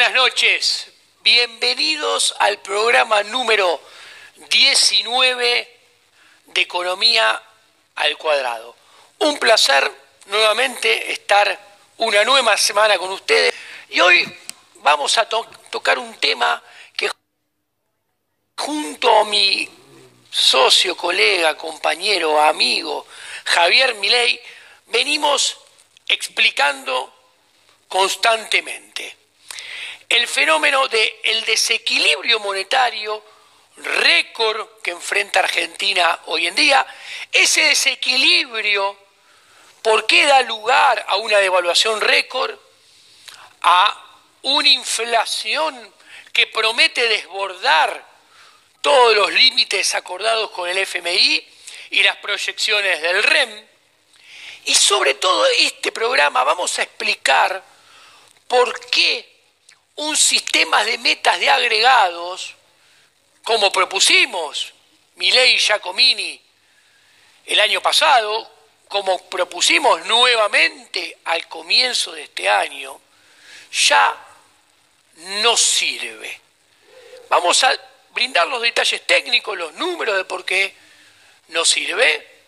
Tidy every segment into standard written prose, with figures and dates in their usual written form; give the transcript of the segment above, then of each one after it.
Buenas noches, bienvenidos al programa número 19 de Economía al Cuadrado. Un placer nuevamente estar una nueva semana con ustedes y hoy vamos a tocar un tema que junto a mi socio, colega, compañero, amigo Javier Milei venimos explicando constantemente. El fenómeno del desequilibrio monetario récord que enfrenta Argentina hoy en día, ese desequilibrio, ¿por qué da lugar a una devaluación récord, a una inflación que promete desbordar todos los límites acordados con el FMI y las proyecciones del REM? Y sobre todo este programa vamos a explicar por qué un sistema de metas de agregados, como propusimos Milei y Giacomini el año pasado, como propusimos nuevamente al comienzo de este año, ya no sirve. Vamos a brindar los detalles técnicos, los números de por qué no sirve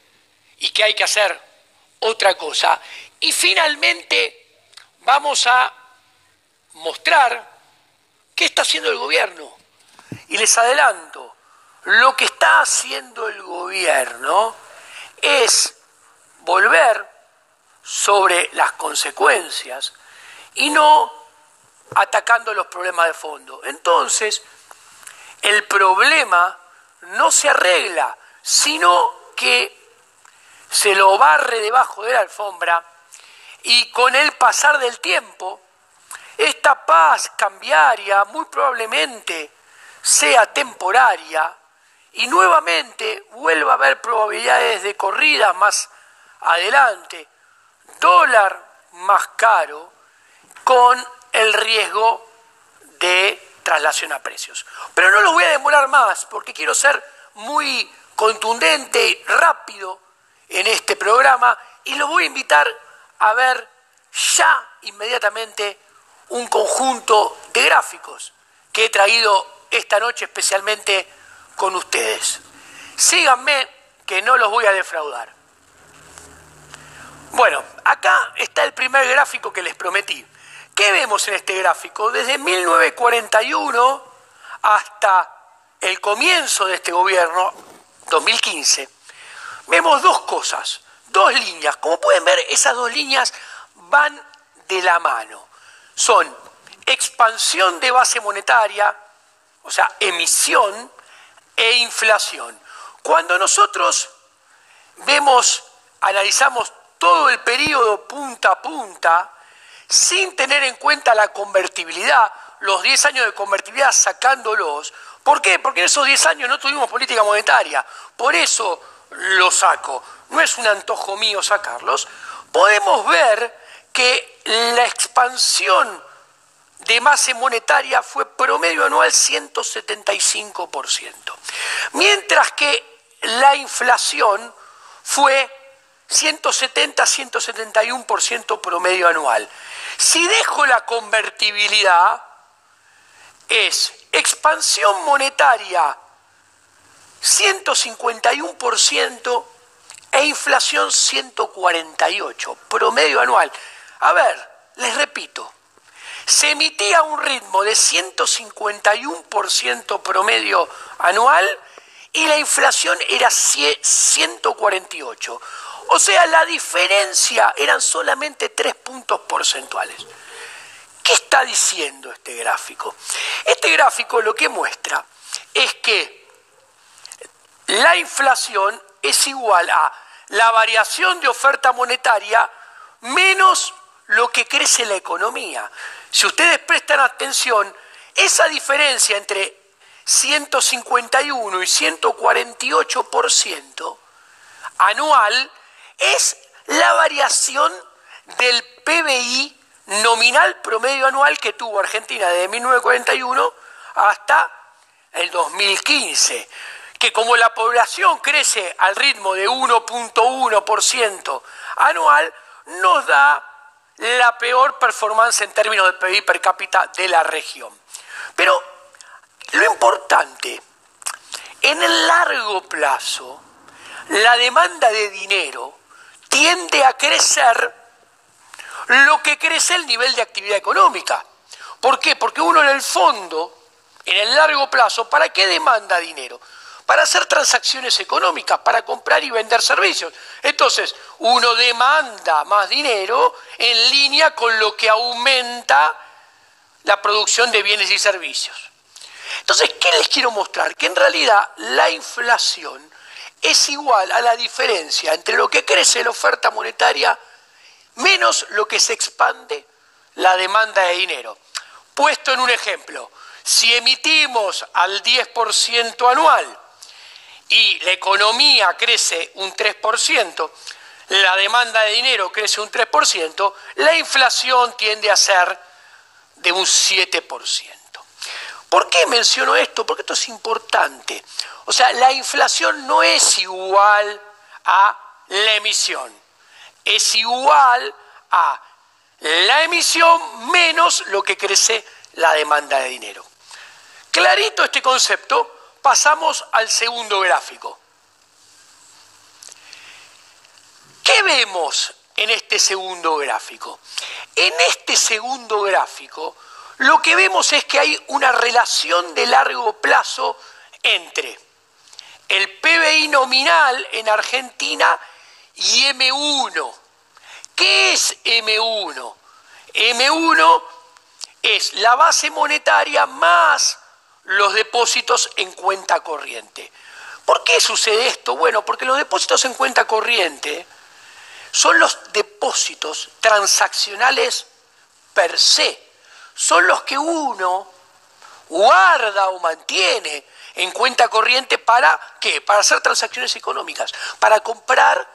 y que hay que hacer otra cosa. Y finalmente vamos a mostrar qué está haciendo el gobierno. Y les adelanto, lo que está haciendo el gobierno es volver sobre las consecuencias y no atacando los problemas de fondo. Entonces, el problema no se arregla, sino que se lo barre debajo de la alfombra y con el pasar del tiempo, esta paz cambiaria muy probablemente sea temporaria y nuevamente vuelva a haber probabilidades de corrida más adelante, dólar más caro con el riesgo de traslación a precios. Pero no los voy a demorar más porque quiero ser muy contundente y rápido en este programa y los voy a invitar a ver ya inmediatamente un conjunto de gráficos que he traído esta noche especialmente con ustedes. Síganme que no los voy a defraudar. Bueno, acá está el primer gráfico que les prometí. ¿Qué vemos en este gráfico? Desde 1941 hasta el comienzo de este gobierno, 2015, vemos dos cosas, dos líneas. Como pueden ver, esas dos líneas van de la mano. Son expansión de base monetaria, o sea, emisión e inflación. Cuando nosotros analizamos todo el periodo punta a punta, sin tener en cuenta la convertibilidad, los 10 años de convertibilidad sacándolos. ¿Por qué? Porque en esos 10 años no tuvimos política monetaria. Por eso lo saco. No es un antojo mío sacarlos. Podemos ver que la expansión de masa monetaria fue promedio anual 175%, mientras que la inflación fue 170-171% promedio anual. Si dejo la convertibilidad, es expansión monetaria 151% e inflación 148%, promedio anual. A ver, les repito, se emitía un ritmo de 151% promedio anual y la inflación era 148%. O sea, la diferencia eran solamente 3 puntos porcentuales. ¿Qué está diciendo este gráfico? Este gráfico lo que muestra es que la inflación es igual a la variación de oferta monetaria menos lo que crece la economía. Si ustedes prestan atención, esa diferencia entre 151 y 148% anual es la variación del PBI nominal promedio anual que tuvo Argentina desde 1941 hasta el 2015, que como la población crece al ritmo de 1.1% anual, nos da la peor performance en términos de PIB per cápita de la región. Pero lo importante, en el largo plazo, la demanda de dinero tiende a crecer lo que crece el nivel de actividad económica. ¿Por qué? Porque uno en el fondo, en el largo plazo, ¿para qué demanda dinero? Para hacer transacciones económicas, para comprar y vender servicios. Entonces, uno demanda más dinero en línea con lo que aumenta la producción de bienes y servicios. Entonces, ¿qué les quiero mostrar? Que en realidad la inflación es igual a la diferencia entre lo que crece la oferta monetaria menos lo que se expande la demanda de dinero. Puesto en un ejemplo, si emitimos al 10% anual y la economía crece un 3%, la demanda de dinero crece un 3%, la inflación tiende a ser de un 7%. ¿Por qué menciono esto? Porque esto es importante. O sea, la inflación no es igual a la emisión, es igual a la emisión menos lo que crece la demanda de dinero. Clarito este concepto, pasamos al segundo gráfico. ¿Qué vemos en este segundo gráfico? En este segundo gráfico lo que vemos es que hay una relación de largo plazo entre el PBI nominal en Argentina y M1. ¿Qué es M1? M1 es la base monetaria más los depósitos en cuenta corriente. ¿Por qué sucede esto? Bueno, porque los depósitos en cuenta corriente son los depósitos transaccionales per se. Son los que uno guarda o mantiene en cuenta corriente ¿para qué? Para hacer transacciones económicas, para comprar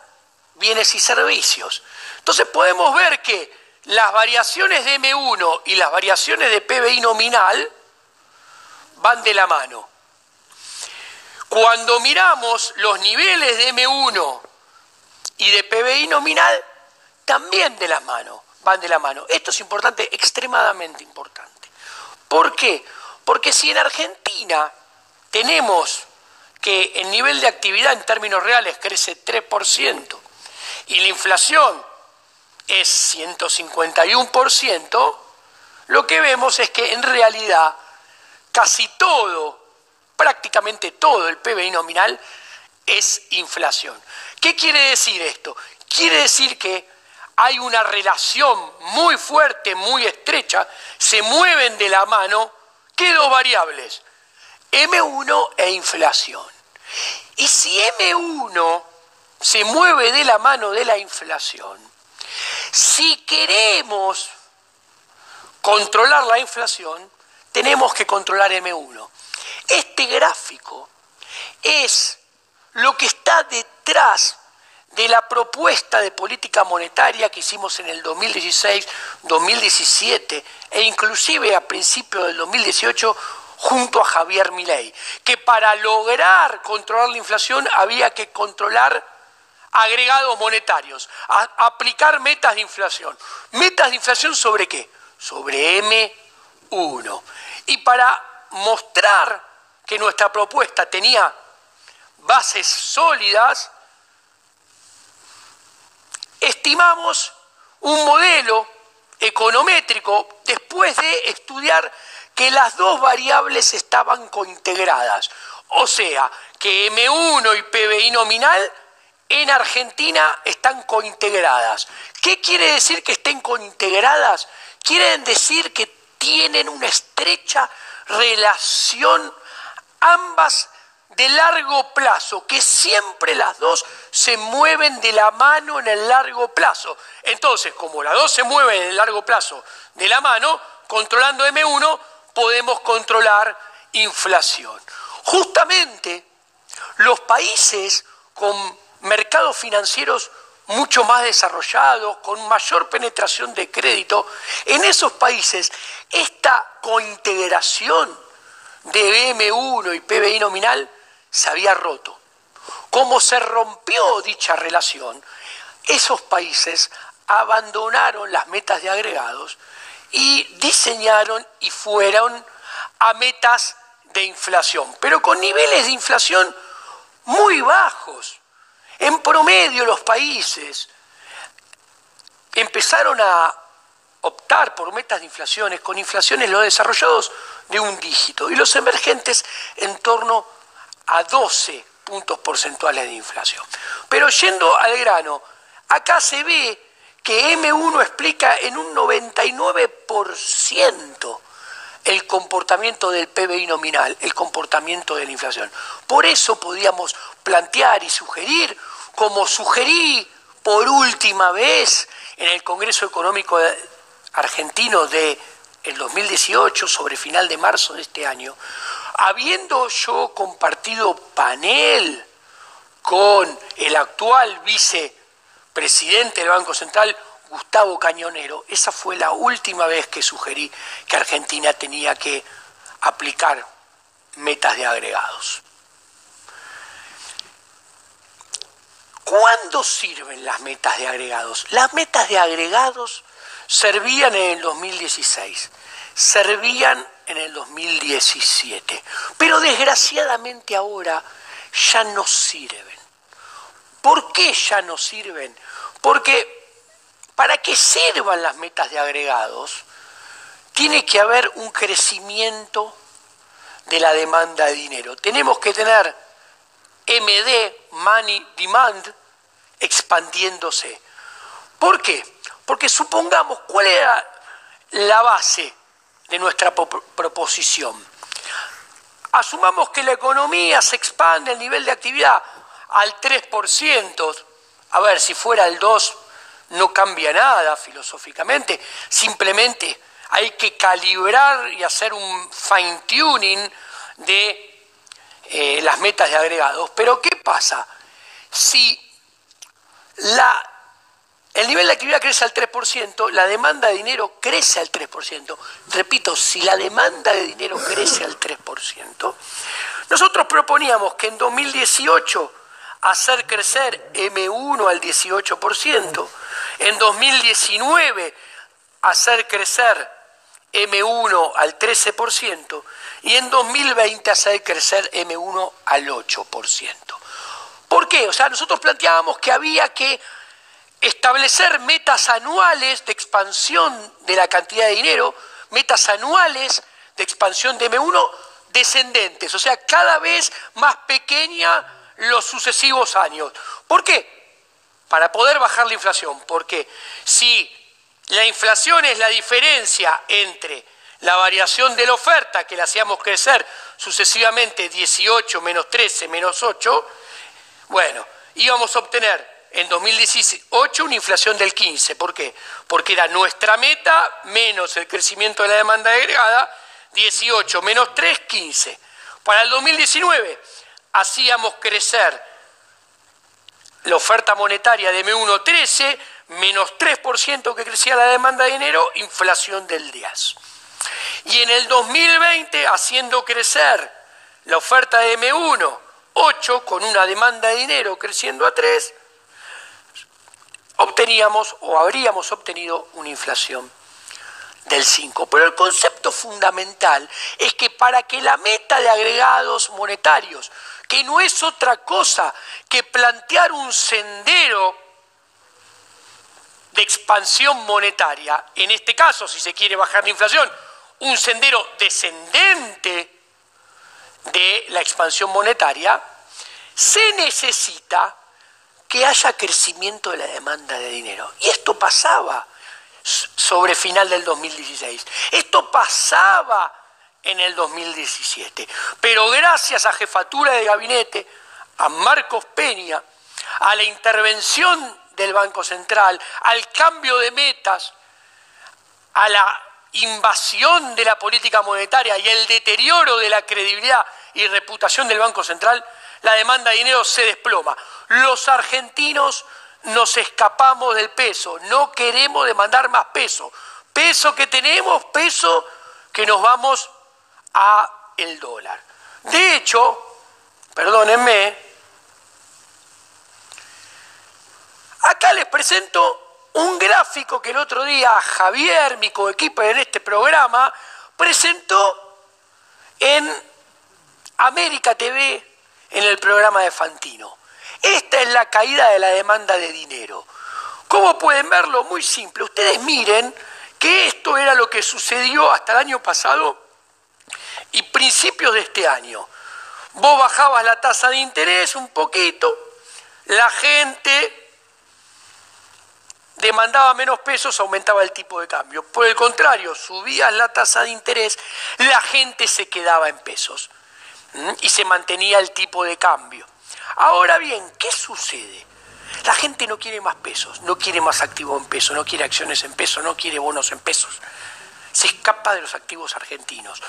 bienes y servicios. Entonces podemos ver que las variaciones de M1 y las variaciones de PBI nominal van de la mano. Cuando miramos los niveles de M1 y de PBI nominal, también de la mano, van de la mano. Esto es importante, extremadamente importante. ¿Por qué? Porque si en Argentina tenemos que el nivel de actividad en términos reales crece 3% y la inflación es 151%, lo que vemos es que en realidad casi todo, prácticamente todo el PBI nominal es inflación. ¿Qué quiere decir esto? Quiere decir que hay una relación muy fuerte, muy estrecha, se mueven de la mano, ¿qué dos variables? M1 e inflación. Y si M1 se mueve de la mano de la inflación, si queremos controlar la inflación, tenemos que controlar M1. Este gráfico es lo que está detrás de la propuesta de política monetaria que hicimos en el 2016, 2017 e inclusive a principios del 2018 junto a Javier Milei, que para lograr controlar la inflación había que controlar agregados monetarios, aplicar metas de inflación. ¿Metas de inflación sobre qué? Sobre M1. Y para mostrar que nuestra propuesta tenía bases sólidas, estimamos un modelo econométrico después de estudiar que las dos variables estaban cointegradas. O sea, que M1 y PBI nominal en Argentina están cointegradas. ¿Qué quiere decir que estén cointegradas? Quieren decir que tienen una estrecha relación ambas de largo plazo, que siempre las dos se mueven de la mano en el largo plazo. Entonces, como las dos se mueven en el largo plazo de la mano, controlando M1 podemos controlar inflación. Justamente los países con mercados financieros mucho más desarrollados, con mayor penetración de crédito, en esos países esta cointegración de M1 y PBI nominal se había roto. Como se rompió dicha relación, esos países abandonaron las metas de agregados y diseñaron y fueron a metas de inflación, pero con niveles de inflación muy bajos. En promedio los países empezaron a optar por metas de inflaciones, con inflaciones los desarrollados de un dígito y los emergentes en torno a 12 puntos porcentuales de inflación. Pero yendo al grano, acá se ve que M1 explica en un 99% el comportamiento del PBI nominal, el comportamiento de la inflación. Por eso podíamos plantear y sugerir, como sugerí por última vez en el Congreso Económico Argentino del 2018, sobre final de marzo de este año, habiendo yo compartido panel con el actual vicepresidente del Banco Central, Gustavo Cañonero, esa fue la última vez que sugerí que Argentina tenía que aplicar metas de agregados. ¿Cuándo sirven las metas de agregados? Las metas de agregados servían en el 2016, servían en el 2017, pero desgraciadamente ahora ya no sirven. ¿Por qué ya no sirven? Porque para que sirvan las metas de agregados, tiene que haber un crecimiento de la demanda de dinero. Tenemos que tener MD, Money Demand, expandiéndose. ¿Por qué? Porque supongamos, ¿cuál era la base de nuestra proposición? Asumamos que la economía se expande el nivel de actividad al 3%. A ver, si fuera el 2%, no cambia nada filosóficamente. Simplemente hay que calibrar y hacer un fine tuning de las metas de agregados. Pero ¿qué pasa? Si el nivel de actividad crece al 3%, la demanda de dinero crece al 3%. Repito, si la demanda de dinero crece al 3%, nosotros proponíamos que en 2018 hacer crecer M1 al 18%, en 2019 hacer crecer M1 al 13% y en 2020 hacer crecer M1 al 8%. ¿Por qué? O sea, nosotros planteábamos que había que establecer metas anuales de expansión de la cantidad de dinero, metas anuales de expansión de M1 descendentes, o sea, cada vez más pequeña los sucesivos años. ¿Por qué? Para poder bajar la inflación, porque si la inflación es la diferencia entre la variación de la oferta, que la hacíamos crecer sucesivamente 18 menos 13 menos 8, bueno, íbamos a obtener en 2018 una inflación del 15%. ¿Por qué? Porque era nuestra meta menos el crecimiento de la demanda agregada, 18 menos 3, 15. Para el 2019 hacíamos crecer la oferta monetaria de M1 13, menos 3% que crecía la demanda de dinero, inflación del 10. Y en el 2020, haciendo crecer la oferta de M1 8, con una demanda de dinero creciendo a 3, obteníamos o habríamos obtenido una inflación del 5. Pero el concepto fundamental es que para que la meta de agregados monetarios, que no es otra cosa que plantear un sendero de expansión monetaria, en este caso, si se quiere bajar la inflación, un sendero descendente de la expansión monetaria, se necesita que haya crecimiento de la demanda de dinero. Y esto pasaba sobre final del 2016. Esto pasaba en el 2017. Pero gracias a Jefatura de Gabinete, a Marcos Peña, a la intervención del Banco Central, al cambio de metas, a la invasión de la política monetaria y el deterioro de la credibilidad y reputación del Banco Central, la demanda de dinero se desploma. Los argentinos nos escapamos del peso, no queremos demandar más peso. Peso que tenemos, peso que nos vamos a el dólar. De hecho, perdónenme, acá les presento un gráfico que el otro día Javier, mi coequiper en este programa, presentó en América TV en el programa de Fantino. Esta es la caída de la demanda de dinero. ¿Cómo pueden verlo? Muy simple. Ustedes miren que esto era lo que sucedió hasta el año pasado y principios de este año. Vos bajabas la tasa de interés un poquito, la gente demandaba menos pesos, aumentaba el tipo de cambio. Por el contrario, subías la tasa de interés, la gente se quedaba en pesos y se mantenía el tipo de cambio. Ahora bien, ¿qué sucede? La gente no quiere más pesos, no quiere más activos en pesos, no quiere acciones en pesos, no quiere bonos en pesos. Se escapa de los activos argentinos.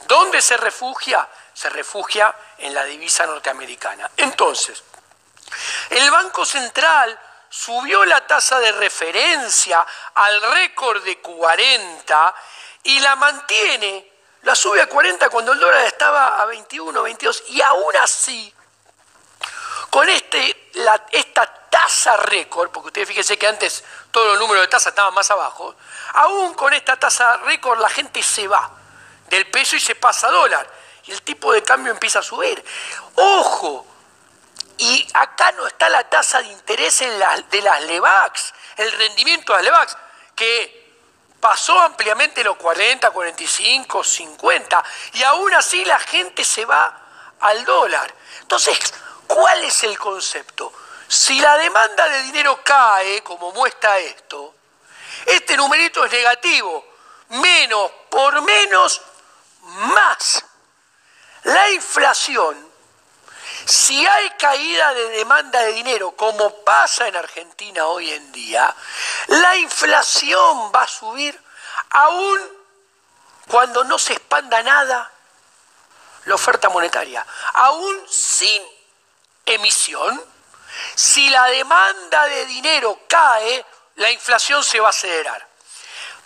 ¿Dónde se refugia? Se refugia en la divisa norteamericana. Entonces, el Banco Central subió la tasa de referencia al récord de 40 y la mantiene, la sube a 40 cuando el dólar estaba a 21, 22, y aún así, con esta tasa récord, porque ustedes fíjense que antes todos los números de tasa estaban más abajo, aún con esta tasa récord la gente se va del peso y se pasa a dólar, y el tipo de cambio empieza a subir. ¡Ojo! Y acá no está la tasa de interés de las LEVAX, el rendimiento de las LEVAX, que pasó ampliamente los 40, 45, 50, y aún así la gente se va al dólar. Entonces, ¿cuál es el concepto? Si la demanda de dinero cae, como muestra esto, este numerito es negativo, menos por menos, más. La inflación, si hay caída de demanda de dinero, como pasa en Argentina hoy en día, la inflación va a subir aún cuando no se expanda nada la oferta monetaria, aún sin emisión. Si la demanda de dinero cae, la inflación se va a acelerar.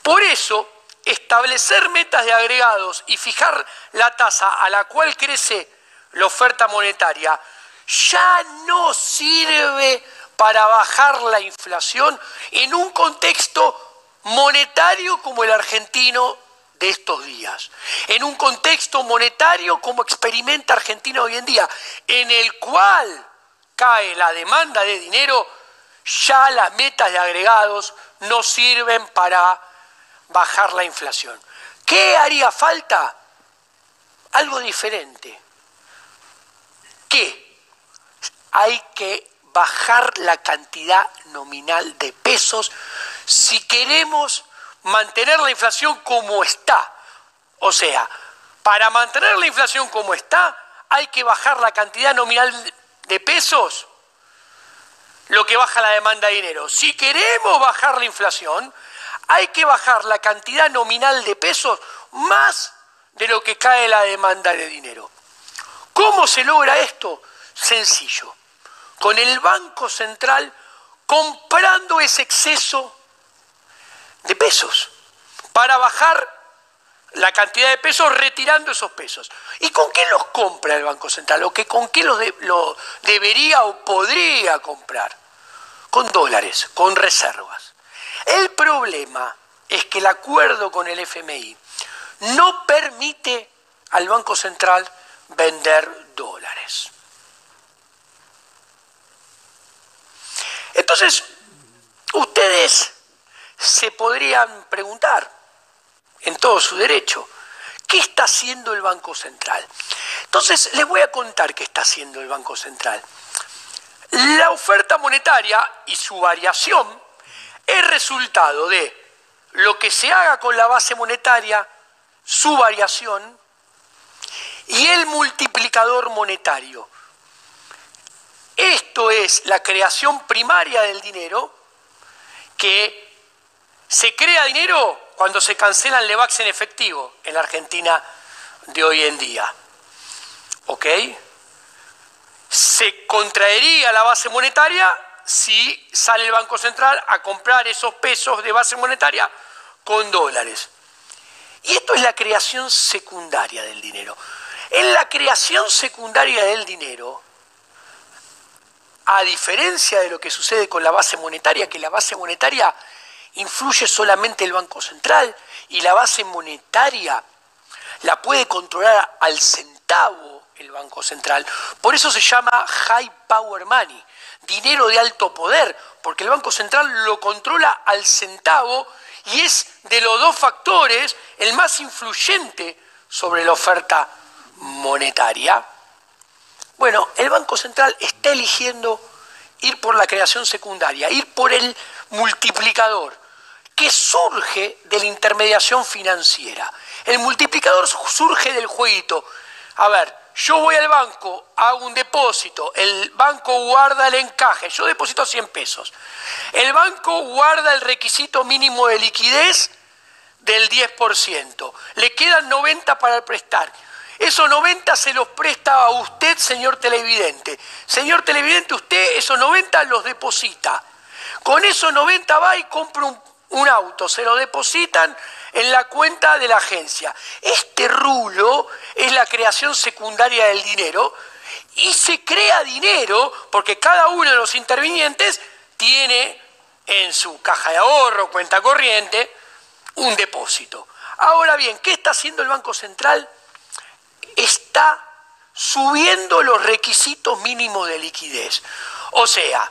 Por eso, establecer metas de agregados y fijar la tasa a la cual crece la oferta monetaria ya no sirve para bajar la inflación en un contexto monetario como el argentino de estos días, en un contexto monetario como experimenta Argentina hoy en día, en el cual cae la demanda de dinero, ya las metas de agregados no sirven para bajar la inflación. ¿Qué haría falta? Algo diferente. ¿Qué? Hay que bajar la cantidad nominal de pesos si queremos mantener la inflación como está. O sea, para mantener la inflación como está, hay que bajar la cantidad nominal de pesos, lo que baja la demanda de dinero. Si queremos bajar la inflación, hay que bajar la cantidad nominal de pesos más de lo que cae la demanda de dinero. ¿Cómo se logra esto? Sencillo. Con el Banco Central comprando ese exceso de pesos para bajar la cantidad de pesos, retirando esos pesos. ¿Y con qué los compra el Banco Central? ¿Con qué lo debería o podría comprar? Con dólares, con reservas. El problema es que el acuerdo con el FMI no permite al Banco Central vender dólares. Entonces, ustedes se podrían preguntar, en todo su derecho, ¿qué está haciendo el Banco Central? Entonces, les voy a contar qué está haciendo el Banco Central. La oferta monetaria y su variación es resultado de lo que se haga con la base monetaria, su variación y el multiplicador monetario. Esto es la creación primaria del dinero, que se crea dinero cuando se cancelan LEVAX en efectivo en la Argentina de hoy en día. ¿Ok? Se contraería la base monetaria si sale el Banco Central a comprar esos pesos de base monetaria con dólares. Y esto es la creación secundaria del dinero. En la creación secundaria del dinero, a diferencia de lo que sucede con la base monetaria, que la base monetaria influye solamente el Banco Central y la base monetaria la puede controlar al centavo el Banco Central. Por eso se llama high power money, dinero de alto poder, porque el Banco Central lo controla al centavo y es de los dos factores el más influyente sobre la oferta monetaria. Bueno, el Banco Central está eligiendo ir por la creación secundaria, ir por el multiplicador, que surge de la intermediación financiera. El multiplicador surge del jueguito. A ver, yo voy al banco, hago un depósito, el banco guarda el encaje, yo deposito 100 pesos. El banco guarda el requisito mínimo de liquidez del 10%. Le quedan 90 para prestar. Esos 90 se los presta a usted, señor televidente. Señor televidente, usted esos 90 los deposita. Con esos 90 va y compra un auto, se lo depositan en la cuenta de la agencia. Este rulo es la creación secundaria del dinero y se crea dinero porque cada uno de los intervinientes tiene en su caja de ahorro, cuenta corriente, un depósito. Ahora bien, ¿qué está haciendo el Banco Central? Está subiendo los requisitos mínimos de liquidez. O sea,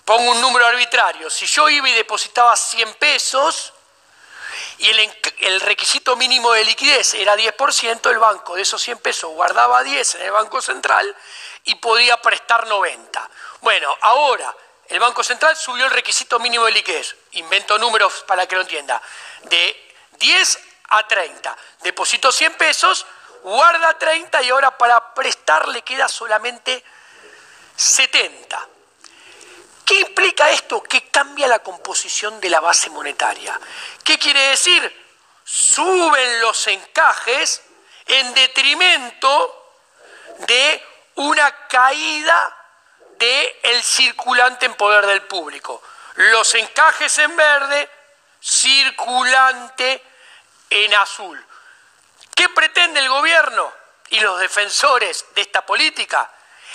pongo un número arbitrario, si yo iba y depositaba 100 pesos y el requisito mínimo de liquidez era 10%, el banco de esos 100 pesos guardaba 10 en el Banco Central y podía prestar 90. Bueno, ahora el Banco Central subió el requisito mínimo de liquidez, invento números para que lo entienda, de 10 a 30, deposito 100 pesos, guarda 30 y ahora para prestar le queda solamente 70. ¿Qué implica esto? Que cambia la composición de la base monetaria. ¿Qué quiere decir? Suben los encajes en detrimento de una caída del circulante en poder del público. Los encajes en verde, circulante en azul. ¿Qué pretende el gobierno y los defensores de esta política?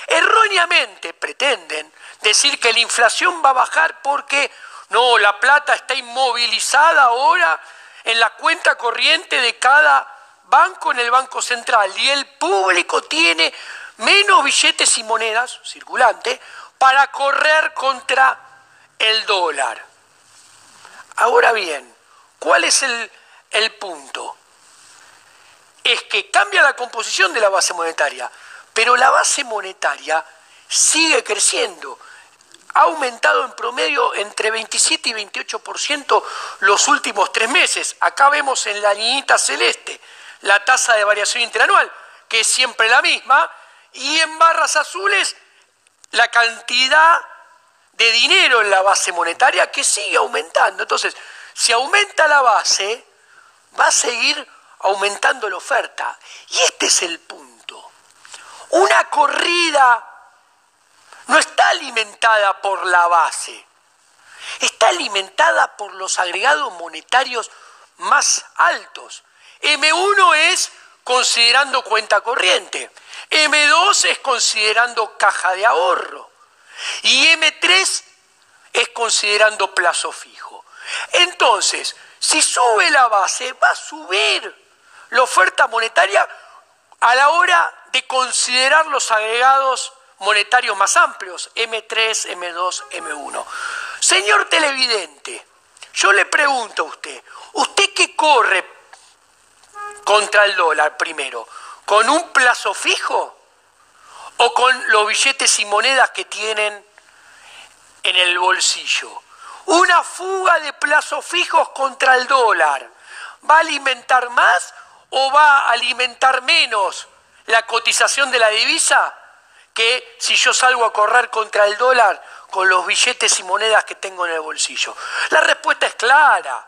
Erróneamente pretenden decir que la inflación va a bajar porque no, la plata está inmovilizada ahora en la cuenta corriente de cada banco en el Banco Central y el público tiene menos billetes y monedas circulantes para correr contra el dólar. Ahora bien, ¿cuál es el punto? Es que cambia la composición de la base monetaria, pero la base monetaria sigue creciendo. Ha aumentado en promedio entre 27 y 28% los últimos 3 meses. Acá vemos en la liñita celeste la tasa de variación interanual, que es siempre la misma, y en barras azules la cantidad de dinero en la base monetaria que sigue aumentando. Entonces, si aumenta la base, va a seguir aumentando la oferta. Y este es el punto. Una corrida no está alimentada por la base, está alimentada por los agregados monetarios más altos. M1 es considerando cuenta corriente, M2 es considerando caja de ahorro y M3 es considerando plazo fijo. Entonces, si sube la base, va a subir la oferta monetaria a la hora de considerar los agregados monetarios más amplios, M3, M2, M1. Señor televidente, yo le pregunto a usted, ¿usted qué corre contra el dólar primero? ¿Con un plazo fijo o con los billetes y monedas que tienen en el bolsillo? Una fuga de plazos fijos contra el dólar, ¿va a alimentar más o va a alimentar menos la cotización de la divisa que si yo salgo a correr contra el dólar con los billetes y monedas que tengo en el bolsillo? La respuesta es clara.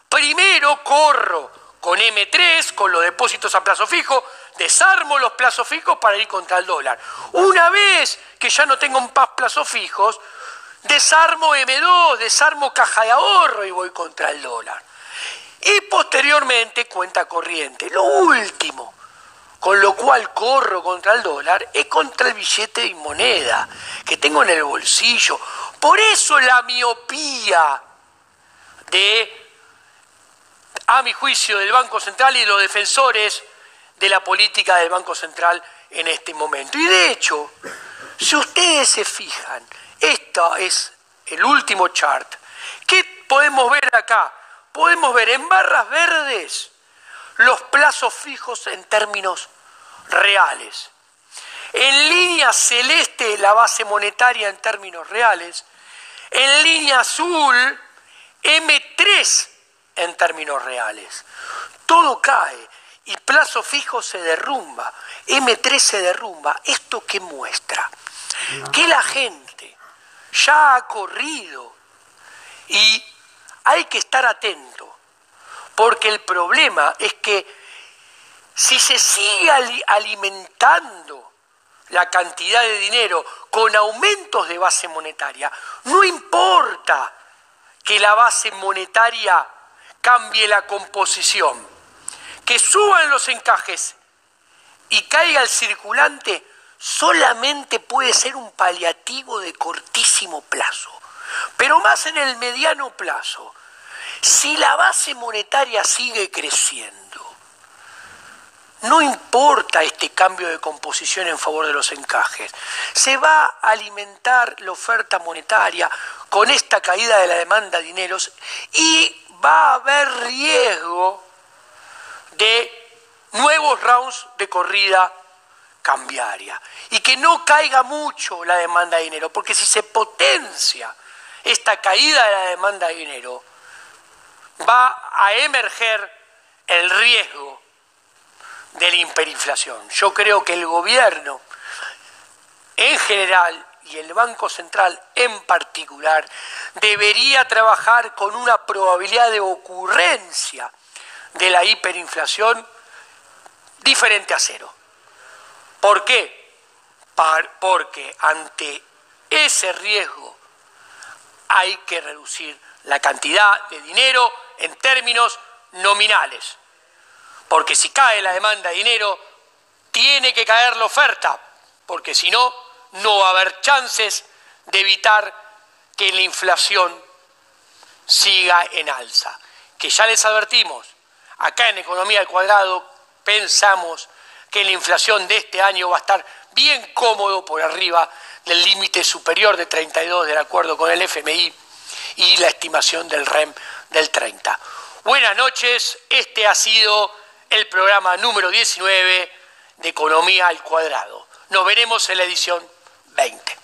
Primero corro con M3, con los depósitos a plazo fijo, desarmo los plazos fijos para ir contra el dólar. Una vez que ya no tengo plazos fijos, desarmo M2, desarmo caja de ahorro y voy contra el dólar. Y posteriormente cuenta corriente. Lo último con lo cual corro contra el dólar es contra el billete y moneda que tengo en el bolsillo. Por eso la miopía a mi juicio, del Banco Central y de los defensores de la política del Banco Central en este momento. Y de hecho, si ustedes se fijan, esto es el último chart. ¿Qué podemos ver acá? Podemos ver en barras verdes los plazos fijos en términos reales. En línea celeste la base monetaria en términos reales. En línea azul M3 en términos reales. Todo cae y plazo fijo se derrumba. M3 se derrumba. ¿Esto qué muestra? Que la gente ya ha corrido y hay que estar atento, porque el problema es que si se sigue alimentando la cantidad de dinero con aumentos de base monetaria, no importa que la base monetaria cambie la composición, que suban los encajes y caiga el circulante, solamente puede ser un paliativo de cortísimo plazo. Pero más en el mediano plazo, si la base monetaria sigue creciendo, no importa este cambio de composición en favor de los encajes, se va a alimentar la oferta monetaria con esta caída de la demanda de dineros y va a haber riesgo de nuevos rounds de corrida cambiaria y que no caiga mucho la demanda de dinero, porque si se potencia esta caída de la demanda de dinero, va a emerger el riesgo de la hiperinflación. Yo creo que el gobierno en general y el Banco Central en particular debería trabajar con una probabilidad de ocurrencia de la hiperinflación diferente a cero. ¿Por qué? Porque ante ese riesgo hay que reducir la cantidad de dinero en términos nominales. Porque si cae la demanda de dinero, tiene que caer la oferta, porque si no, no va a haber chances de evitar que la inflación siga en alza. Que ya les advertimos, acá en Economía al Cuadrado pensamos que la inflación de este año va a estar bien cómodo por arriba del límite superior de 32 del acuerdo con el FMI y la estimación del REM del 30. Buenas noches, este ha sido el programa número 19 de Economía al Cuadrado. Nos veremos en la edición 20.